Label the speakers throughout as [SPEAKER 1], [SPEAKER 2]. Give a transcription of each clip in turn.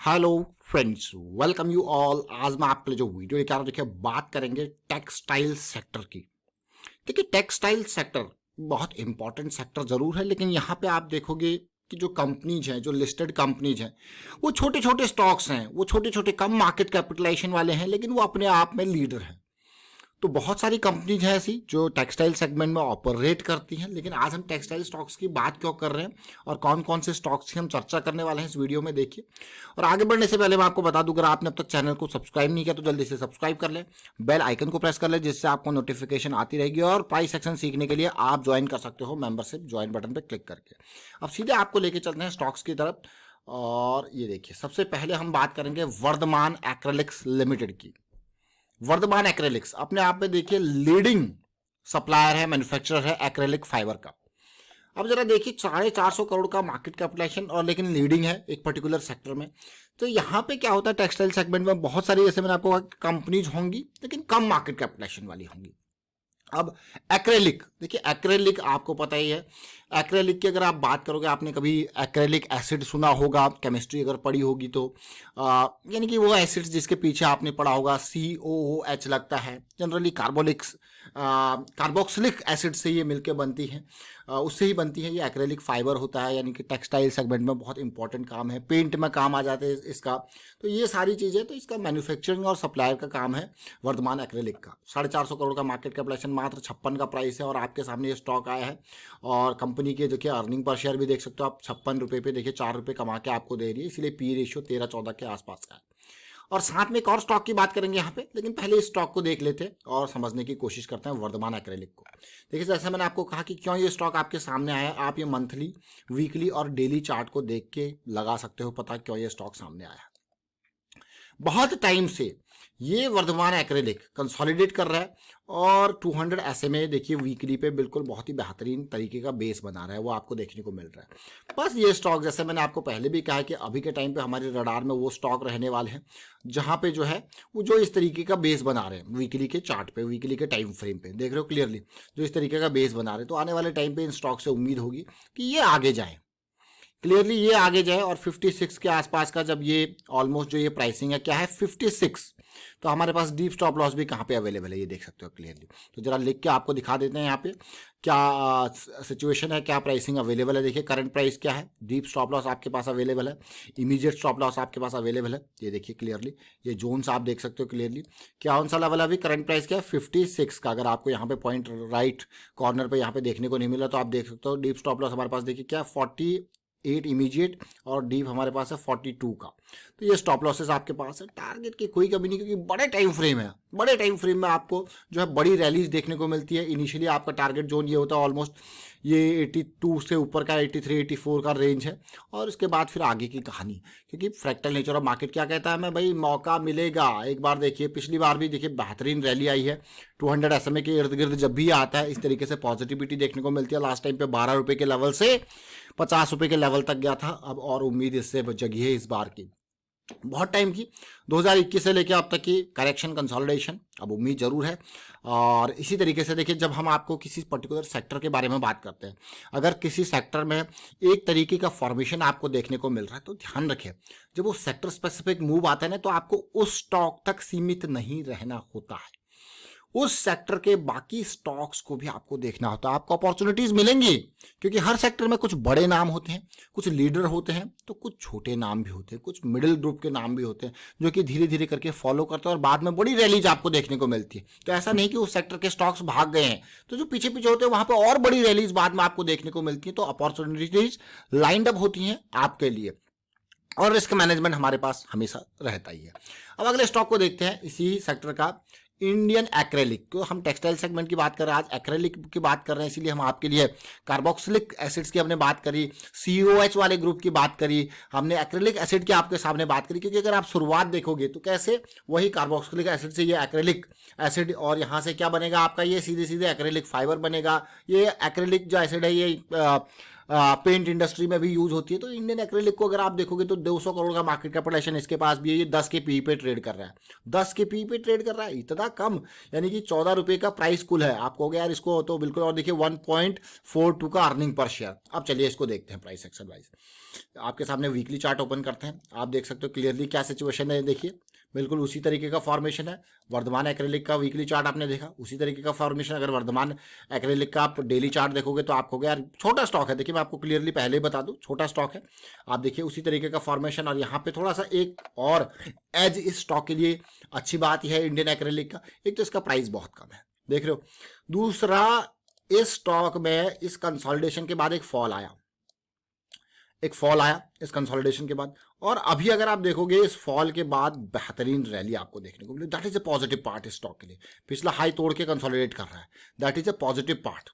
[SPEAKER 1] Hello friends, welcome you all. आज मैं आपके लिए जो वीडियो लेकर आ रहा हूं, देखिए बात करेंगे टेक्सटाइल सेक्टर की। देखिए टेक्सटाइल सेक्टर बहुत इंपॉर्टेंट सेक्टर जरूर है, लेकिन यहाँ पे आप देखोगे कि जो कंपनीज हैं, जो लिस्टेड कंपनीज हैं, वो छोटे छोटे स्टॉक्स हैं, वो छोटे छोटे कम मार्केट कैपिटलाइजेशन वाले हैं, लेकिन वो अपने आप में लीडर हैं। तो बहुत सारी कंपनीज हैं ऐसी जो टेक्सटाइल सेगमेंट में ऑपरेट करती हैं, लेकिन आज हम टेक्सटाइल स्टॉक्स की बात क्यों कर रहे हैं और कौन कौन से स्टॉक्स की हम चर्चा करने वाले हैं इस वीडियो में, देखिए। और आगे बढ़ने से पहले मैं आपको बता दूं, अगर आपने अब तक चैनल को सब्सक्राइब नहीं किया तो जल्दी से सब्सक्राइब कर लें, बेल आइकन को प्रेस कर लें, जिससे आपको नोटिफिकेशन आती रहेगी। और प्राइस सेक्शन सीखने के लिए आप ज्वाइन कर सकते हो मेंबरशिप ज्वाइन बटन पर क्लिक करके। अब सीधे आपको लेके चलते हैं स्टॉक्स की तरफ। और ये देखिए, सबसे पहले हम बात करेंगे वर्धमान एक्रेलिक्स लिमिटेड की। वर्धमान एक्रेलिक्स अपने आप में देखिए लीडिंग सप्लायर है, मैन्युफैक्चरर है एक्रेलिक फाइबर का। अब जरा देखिए 450 करोड़ का मार्केट कैपिटलाइजेशन, और लेकिन लीडिंग है एक पर्टिकुलर सेक्टर में। तो यहाँ पे क्या होता है, टेक्सटाइल सेगमेंट में बहुत सारी, जैसे मैंने आपको कहा, कंपनीज होंगी लेकिन कम मार्केट कैपिटलाइजेशन वाली होंगी। अब एक्रेलिक, देखिए एक्रेलिक आपको पता ही है। एक्रेलिक की अगर आप बात करोगे, आपने कभी एक्रेलिक एसिड सुना होगा, केमिस्ट्री अगर पढ़ी होगी तो यानी कि वो एसिड्स जिसके पीछे आपने पढ़ा होगा COOH लगता है, जनरली कार्बोक्सिलिक एसिड से ये मिलके बनती है, उससे ही बनती है। ये एक्रेलिक फाइबर होता है, यानी कि टेक्सटाइल सेगमेंट में बहुत इंपॉर्टेंट काम है, पेंट में काम आ जाते हैं इसका। तो ये सारी चीज़ें, तो इसका मैन्युफैक्चरिंग और सप्लायर का काम है वर्धमान एक्रेलिक का। 450 करोड़ का मार्केट कैपिटलाइजेशन, मात्र 56 का प्राइस है, और आपके सामने ये स्टॉक आया है। और कंपनी के देखिए अर्निंग पर शेयर भी देख सकते हो आप, 56 रुपये पे देखिए 4 रुपये कमा के आपको दे रही है, इसलिए पी रेशियो 13-14 के आसपास का है। और साथ में एक और स्टॉक की बात करेंगे यहाँ पे, लेकिन पहले इस स्टॉक को देख लेते हैं और समझने की कोशिश करते हैं वर्धमान एक्रेलिक को। देखिए जैसे मैंने आपको कहा कि क्यों ये स्टॉक आपके सामने आया, आप ये मंथली, वीकली और डेली चार्ट को देख के लगा सकते हो पता क्यों ये स्टॉक सामने आया। बहुत टाइम से ये वर्धमान एक्रेलिक कंसोलिडेट कर रहा है, और 200 SMA देखिए वीकली पे बिल्कुल बहुत ही बेहतरीन तरीके का बेस बना रहा है, वो आपको देखने को मिल रहा है। बस ये स्टॉक, जैसे मैंने आपको पहले भी कहा है कि अभी के टाइम पे हमारे रडार में वो स्टॉक रहने वाले हैं जहां पे जो है वो जो इस तरीके का बेस बना रहे हैं वीकली के चार्ट पे, वीकली के टाइम फ्रेम पे देख रहे हो क्लियरली, जो इस तरीके का बेस बना रहे हैं। तो आने वाले टाइम पे इन स्टॉक से उम्मीद होगी कि ये आगे जाए, क्लियरली ये आगे जाए। और 56 के आसपास का जब ये ऑलमोस्ट जो ये प्राइसिंग है क्या है 56, तो हमारे पास डीप स्टॉप लॉस भी कहाँ पे अवेलेबल है ये देख सकते हो क्लियरली। तो जरा लिख के आपको दिखा देते हैं यहाँ पे क्या सिचुएशन है, क्या प्राइसिंग अवेलेबल है। देखिए करंट प्राइस क्या है, डीप स्टॉप लॉस आपके पास अवेलेबल है, इमीडिएट स्टॉप लॉस आपके पास अवेलेबल है। ये देखिए क्लियरली, ये जोन्स आप देख सकते हो क्लियरली। क्या कौन सा लेवल है अभी, करंट प्राइस क्या है 56 का। अगर आपको यहाँ पे पॉइंट राइट कॉर्नर पे यहाँ पे देखने को नहीं मिला तो आप देख सकते हो डीप स्टॉप लॉस हमारे पास देखिए क्या 48 इमीडिएट, और डीप हमारे पास है 42 का। तो ये स्टॉप लॉसेस आपके पास है, टारगेट की कोई कमी नहीं, क्योंकि बड़े टाइम फ्रेम है, बड़े टाइम फ्रेम में आपको जो है बड़ी रैलीज देखने को मिलती है। इनिशियली आपका टारगेट जोन ये होता है ऑलमोस्ट ये 82 से ऊपर का 83-84 का रेंज है, और उसके बाद फिर आगे की कहानी, क्योंकि फ्रैक्टल नेचर ऑफ मार्केट क्या कहता है हमें, भाई मौका मिलेगा। एक बार देखिए, पिछली बार भी देखिए बेहतरीन रैली आई है, 200 SMA के इर्द गिर्द जब भी आता है इस तरीके से पॉजिटिविटी देखने को मिलती है। लास्ट टाइम पे 12 रुपये के लेवल से 50 रुपये के लेवल तक गया था, अब और उम्मीद इससे जगी है इस बार की, बहुत टाइम की 2021 से लेकर अब तक की करेक्शन कंसोलिडेशन, अब उम्मीद जरूर है। और इसी तरीके से देखिए, जब हम आपको किसी पर्टिकुलर सेक्टर के बारे में बात करते हैं, अगर किसी सेक्टर में एक तरीके का फॉर्मेशन आपको देखने को मिल रहा है तो ध्यान रखें, जब वो सेक्टर स्पेसिफिक मूव आता है ना, तो आपको उस स्टॉक तक सीमित नहीं रहना होता है, उस सेक्टर के बाकी स्टॉक्स को भी आपको देखना होता है। आपको अपॉर्चुनिटीज मिलेंगी, क्योंकि हर सेक्टर में कुछ बड़े नाम होते हैं, कुछ लीडर होते हैं, तो कुछ छोटे नाम भी होते हैं, कुछ मिडिल ग्रुप के नाम भी होते हैं, जो कि धीरे धीरे करके फॉलो करते हैं और बाद में बड़ी रैलीज आपको देखने को मिलती है। तो ऐसा नहीं कि उस सेक्टर के स्टॉक्स भाग गए हैं, तो जो पीछे पीछे होते हैं वहां पर और बड़ी रैलीज बाद में आपको देखने को मिलती है। तो अपॉर्चुनिटीज लाइंड अप होती हैं आपके लिए, और रिस्क मैनेजमेंट हमारे पास हमेशा रहता ही है। अब अगले स्टॉक को देखते हैं, इसी सेक्टर का, इंडियन एक्रेलिक। तो हम टेक्सटाइल सेगमेंट की बात कर रहे हैं, आज एक्रेलिक की बात कर रहे हैं, इसीलिए हम आपके लिए कार्बोक्सिलिक एसिड्स की हमने बात करी, COH वाले ग्रुप की बात करी, हमने एक्रेलिक एसिड की आपके सामने बात करी, क्योंकि अगर आप शुरुआत देखोगे तो कैसे वही कार्बोक्सिलिक एसिड से ये एक्रेलिक एसिड, और यहाँ से क्या बनेगा आपका, ये सीधे सीधे एक्रेलिक फाइबर बनेगा। ये एक्रेलिक जो एसिड है ये पेंट इंडस्ट्री में भी यूज होती है। तो इंडियन एक्रेलिक को अगर आप देखोगे तो 200 करोड़ का मार्केट कैपिटलाइजेशन इसके पास भी है। ये 10 के पी पे ट्रेड कर रहा है, 10 के पी पे ट्रेड कर रहा है, इतना कम, यानी कि 14 रुपये का प्राइस कुल है। आप कहोगे यार इसको तो बिल्कुल, और देखिए 1.42 का अर्निंग पर शेयर। अब चलिए इसको देखते हैं प्राइस एक्शन वाइज। आपके सामने वीकली चार्ट ओपन करते हैं, आप देख सकते हो क्लियरली क्या सिचुएशन है। देखिए बिल्कुल उसी तरीके का फॉर्मेशन है। वर्धमान एक्रेलिक का वीकली चार्ट आपने देखा, उसी तरीके का फॉर्मेशन। अगर वर्धमान एक्रेलिक का आप डेली चार्ट देखोगे तो आपको यार छोटा स्टॉक है। देखिए मैं आपको क्लियरली पहले ही बता दूं, छोटा स्टॉक है। आप देखिए उसी तरीके का फॉर्मेशन, और यहाँ पे थोड़ा सा एक और एज इस स्टॉक के लिए अच्छी बात यह है इंडियन एक्रेलिक का, एक तो इसका प्राइस बहुत कम है, देख रहे हो। दूसरा, इस स्टॉक में इस कंसोलिडेशन के बाद एक फॉल आया इस कंसोलिडेशन के बाद, और अभी अगर आप देखोगे इस फॉल के बाद बेहतरीन रैली आपको देखने को मिली। That is a positive part इस स्टॉक के लिए। पिछला हाई तोड़ के कंसोलिडेट कर रहा है, that is a positive part.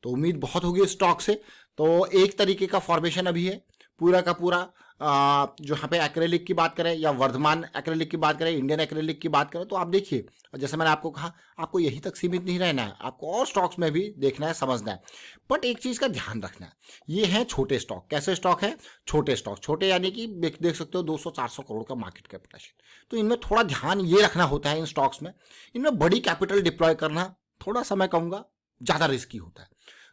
[SPEAKER 1] तो उम्मीद बहुत होगी इस स्टॉक से। तो एक तरीके का फॉर्मेशन अभी है पूरा का पूरा। जो यहाँ पे एक्रेलिक की बात करें या वर्धमान एक्रेलिक की बात करें, इंडियन एक्रेलिक की बात करें, तो आप देखिए, जैसे मैंने आपको कहा, आपको यहीं तक सीमित नहीं रहना है, आपको और स्टॉक्स में भी देखना है, समझना है। बट एक चीज का ध्यान रखना है, ये है छोटे स्टॉक। कैसे स्टॉक है? छोटे स्टॉक, छोटे यानी कि देख सकते हो 200-400 करोड़ का मार्केट कैपिटलाइजेशन। तो इनमें थोड़ा ध्यान ये रखना होता है इन स्टॉक्स में, इनमें बड़ी कैपिटल डिप्लॉय करना थोड़ा सा, मैं कहूँगा, ज़्यादा रिस्की होता है।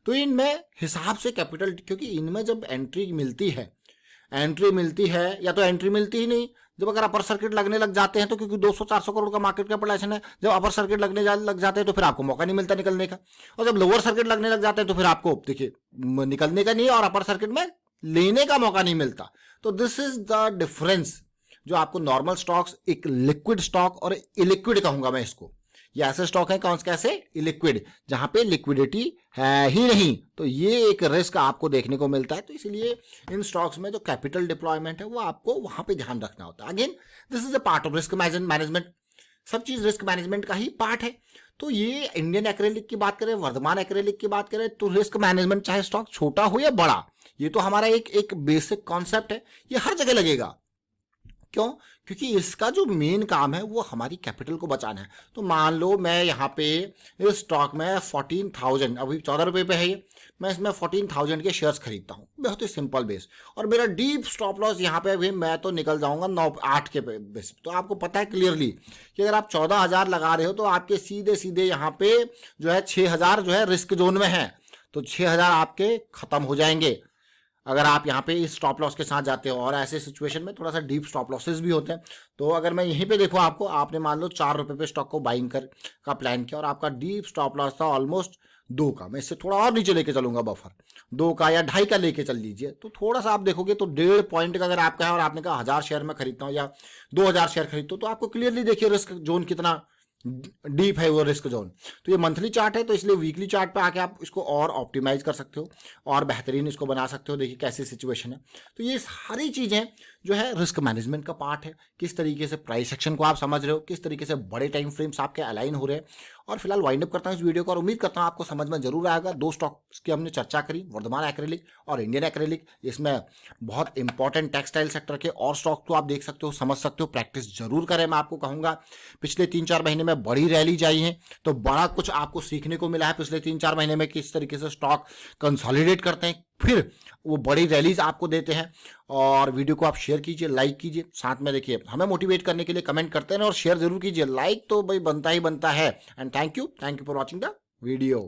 [SPEAKER 1] तो इनमें हिसाब से कैपिटल, क्योंकि इनमें जब एंट्री मिलती है या तो एंट्री मिलती ही नहीं, जब अगर अपर सर्किट लगने लग जाते हैं तो, क्योंकि 200-400 करोड़ का मार्केट कैपिटलाइजेशन है, जब अपर सर्किट लगने लग जाते हैं तो फिर आपको मौका नहीं मिलता निकलने का, और जब लोअर सर्किट लगने लग जाते हैं तो फिर आपको देखिए निकलने का नहीं और अपर सर्किट में लेने का मौका नहीं मिलता। तो दिस इज द डिफरेंस जो आपको नॉर्मल स्टॉक्स, एक लिक्विड स्टॉक और इलिक्विड कहूंगा मैं इसको, ये ऐसे स्टॉक है कौन से, कैसे, इलिक्विड, जहां पे लिक्विडिटी है ही नहीं। तो ये एक रिस्क आपको देखने को मिलता है। तो इसलिए इन स्टॉक्स में जो कैपिटल डिप्लॉयमेंट है वो आपको वहां पे ध्यान रखना होता है। Again this is a part of risk management, सब चीज रिस्क मैनेजमेंट का ही पार्ट है। तो ये इंडियन एक्रेलिक की बात करें, वर्धमान एक्रेलिक की बात करें, तो रिस्क मैनेजमेंट चाहे स्टॉक छोटा हो या बड़ा, ये तो हमारा एक बेसिक कॉन्सेप्ट है, ये हर जगह लगेगा। क्यों? क्योंकि इसका जो मेन काम है वो हमारी कैपिटल को बचाना है। तो मान लो मैं यहाँ पे इस स्टॉक में 14,000, अभी 14 रुपये पे है ये, मैं इसमें 14,000 के शेयर्स खरीदता हूँ, बहुत ही सिंपल बेस, और मेरा डीप स्टॉप लॉस यहाँ पे भी मैं तो निकल जाऊंगा 9-8 के बेस। तो आपको पता है क्लियरली कि अगर आप 14,000 लगा रहे हो तो आपके सीधे सीधे यहाँ पे जो है 6,000 जो है रिस्क जोन में है। तो 6,000 आपके खत्म हो जाएंगे अगर आप यहाँ पे इस स्टॉप लॉस के साथ जाते हो। और ऐसे सिचुएशन में थोड़ा सा डीप स्टॉप लॉसेस भी होते हैं। तो अगर मैं यहीं पे देखो, आपको, आपने मान लो 4 रुपये पे स्टॉक को बाइंग का प्लान किया और आपका डीप स्टॉप लॉस था ऑलमोस्ट 2 का, मैं इससे थोड़ा और नीचे लेके चलूंगा, बफर 2 का या 2.5 का लेके चल लीजिए, तो थोड़ा सा आप देखोगे तो 1.5 पॉइंट का अगर आपका है और आपने कहा 1000 शेयर में खरीदता हूँ या 2000 शेयर खरीदता हूँ, तो आपको क्लियरली देखिए रिस्क जोन कितना डीप है वो रिस्क जोन। तो ये मंथली चार्ट है, तो इसलिए वीकली चार्ट पे आके आप इसको और ऑप्टिमाइज कर सकते हो और बेहतरीन इसको बना सकते हो। देखिए कैसी सिचुएशन है। तो ये सारी चीजें जो है रिस्क मैनेजमेंट का पार्ट है। किस तरीके से प्राइस एक्शन को आप समझ रहे हो, किस तरीके से बड़े टाइम फ्रेम्स आपके अलाइन हो रहे हैं। और फिलहाल वाइंड अप करता हूँ इस वीडियो को और उम्मीद करता हूँ आपको समझ में जरूर आएगा। 2 स्टॉक्स की हमने चर्चा करी, वर्धमान एक्रेलिक और इंडियन एक्रेलिक। इसमें बहुत इंपॉर्टेंट टेक्सटाइल सेक्टर के और स्टॉक तो आप देख सकते हो, समझ सकते हो, प्रैक्टिस जरूर करें। मैं आपको कहूंगा पिछले 3-4 महीने में बड़ी रैली जाई है, तो बड़ा कुछ आपको सीखने को मिला है पिछले 3-4 महीने में, किस तरीके से स्टॉक कंसोलिडेट करते हैं, फिर वो बड़ी रैलीज आपको देते हैं। और वीडियो को आप शेयर कीजिए, लाइक कीजिए, साथ में देखिए हमें मोटिवेट करने के लिए कमेंट करते हैं और शेयर जरूर कीजिए। लाइक तो भाई बनता ही बनता है। And thank you for watching the video.